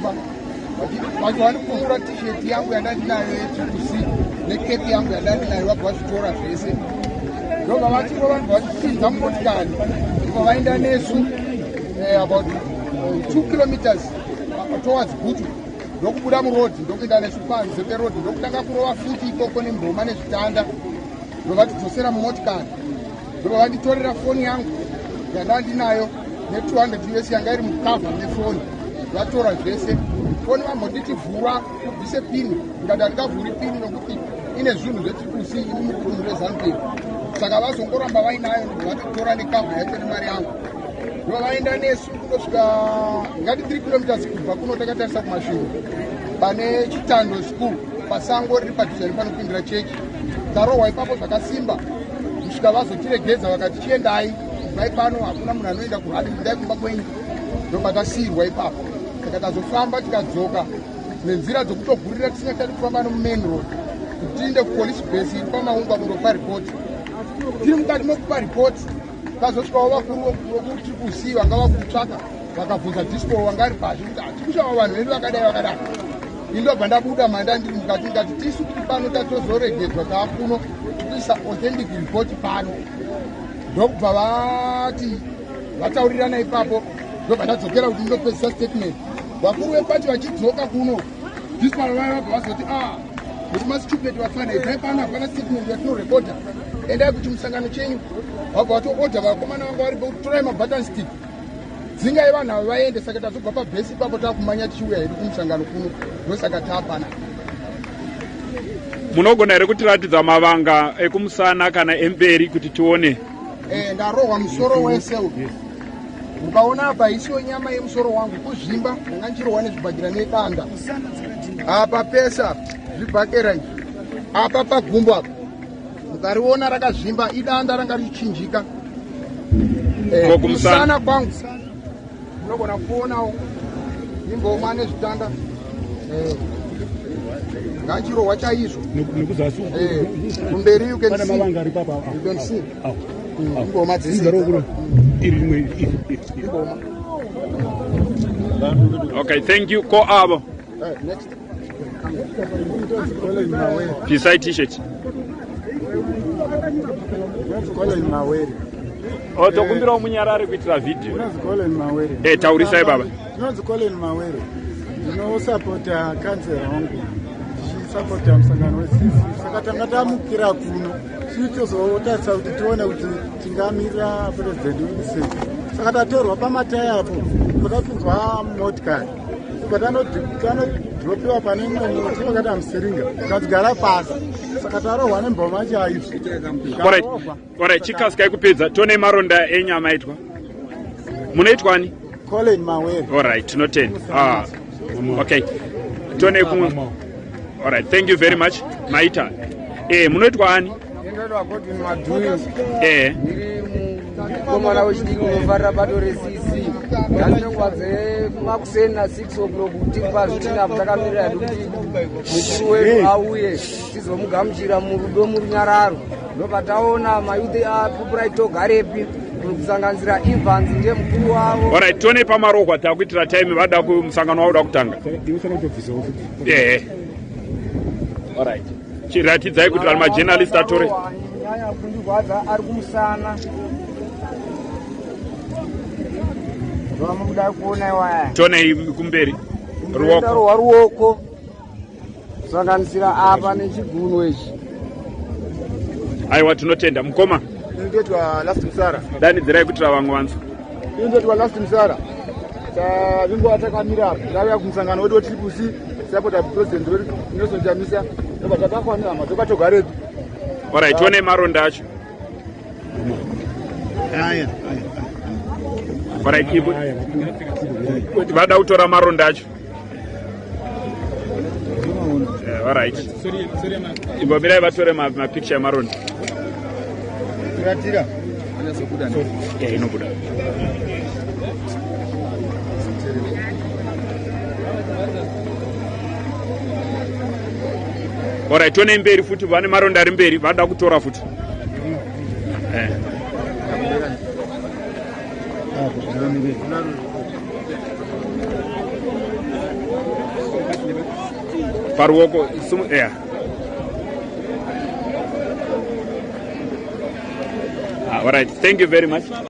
vakafamba vachiwani kuvura t-shirt yangu yandandinayo yechikusi nekepi yangu yandandinayo vabva vazvitora zvese ndobva vachiro vanhu vachipinza mumotikari ndobva vaenda nesu about 2 kilometers towards Gutu ndokubuda murodhi ndokuenda nesu panze perodhi ndokutanga kurova futi ikoko nemboma nezvitanda ndobvatidzosera mumotikari ndobva vanditorera foni yangu yandandinayo ne200 US yanga iri mukavha nefoni vatora zvese foni vambonditi vhura ubvise pini ndikati handingavhuri pini nokuti ine zvinhu zvechikusi ini mukuru rezanupei saka vazongoramba vainayo ndobvatitora nekavha yacho nemari yangu ndo vaenda nesu kundosvika ngati 3 kilometers kubva kuno takatarisa kumashure pane chitando school pasango riri padhuze nepanopindira chechi tarohwa ipapo zvakasimba kusvika vazotiregedza vakati chiendai vai pano hakuna munhu anoenda kuradi kudai kumba kwenyu ndobva tasiyirwa ipapo saka tazofamba tikadzoka nenzira dzokutogurira tisingachati kufamba nomumain road kuti tiinde kupolice base iri pamaungwa kundopa ripoti tiri mukati mokupa ripoti tazosvikawo vakuru vokuti kusi vanga vakutsvaka vakabvunza disco wanga ari pashi kuti hatikushawa vanhu vedu vakadai vakadai indobva ndabuda manda ndiri mukati ndikati tisu tiri pano tatozoregedzwa taakuno tiisa authentic report pano ndokubva vati vataurirana ipapo ndobva ndadzokera kuti ndopedzisa statement vakuru vepati vachidzoka kuno dismal vaya vabva vazoti kuti masitupeti vafana ibvai pano hapana statement yatinorekodha endai kuti musangano chenyu vabva vatoodha vakomana vanga varipo kuti torai mabutton stick dzingai vanhu ava vaende saka tazobva pabhesi ipapo taakumanya tichiuya hedu kumusangano kuno ndosaka taapana. Munogona here kutiratidza mavanga ekumusana kana emberi kuti tione? Ndarohwa musoro wese ukaona apa isiyo nyama yemusoro wangu kuzvimba ndanga ndichirohwa nezvibhakira nedanda apa pesa zvibhakera apa pagumbo apa mukariona rakazvimba idanda ranga richichinjika kumusana kwangu unogona kuonawo imboma nezvitanda ngachirohwa chaizvo kumberi you can see imboma dzese. Okay, thank you. Ko abo. Next. Pisa t-shirt. Tokumbira umunyarari kuitira video. Taurisai baba. Colin Mawere. Ndinosapota kansera wangu. Ndichisapota musangano wesisi. Saka tanga tamukira kuno. Tichizotarisa kuti tione kuti tingamirira president wese. Saka tatorwa pamataya apo. Takapinzwa motikari. Tanodropiwa pane imwe moti pakati amusiringa. Tikadzigara pasi. Saka tarohwa nemboma chaizvo. Alright, chikasikai kupedza. Tione maronda enyama aitwa. Munoitwani? Colin Mawere. Alright, tinotenda. Okay. Tione kumwe. Alright, thank you very much. Maita. Munoitwani? Ndinoitwa kuti madhuyi. Komana wechidiki unofarira bato resisi. Ndandinongwadze kumakuseni na 6 o'clock kuti pazvitina takamirira hedu kuti mukuru wedu auye tizomugamuchira murudo murunyararo. Ndobva taona mayuthi apupura itogarepi kusanganisira Evans ndiye mukuru wavo. Alright, tione pamarohwa takuitira time vada kumusangano wauda kutanga. Alright. Chiratidzai kuti vari majournalist atore. Nyanya kundirwadza ari kumusana. Vamuda kuona waya. Tione kumberi. Ruoko. Sanganisira apa nechigunwe ichi. Aiwa tinotenda mukoma. Ndetwa last msara. Dani dzirai kuitira vamwe vanzo. Ndetwa last msara. Vingo atakamira ndauya kumusangano wedu wetiripusi sapota president wedu Nelson Chamisa. Ndobva takakwanira madokatogaretu. Alright, tione maronda acho. Aya. Alright, kuti vada kutora maronda acho. Alright. Imbomirai vatore mapicture emaronda. Tiratira. Inobuda. Alright, tione mberi futi vane maronda ari mberi vada kutora futi. paruoko yeah. All right, thank you very much.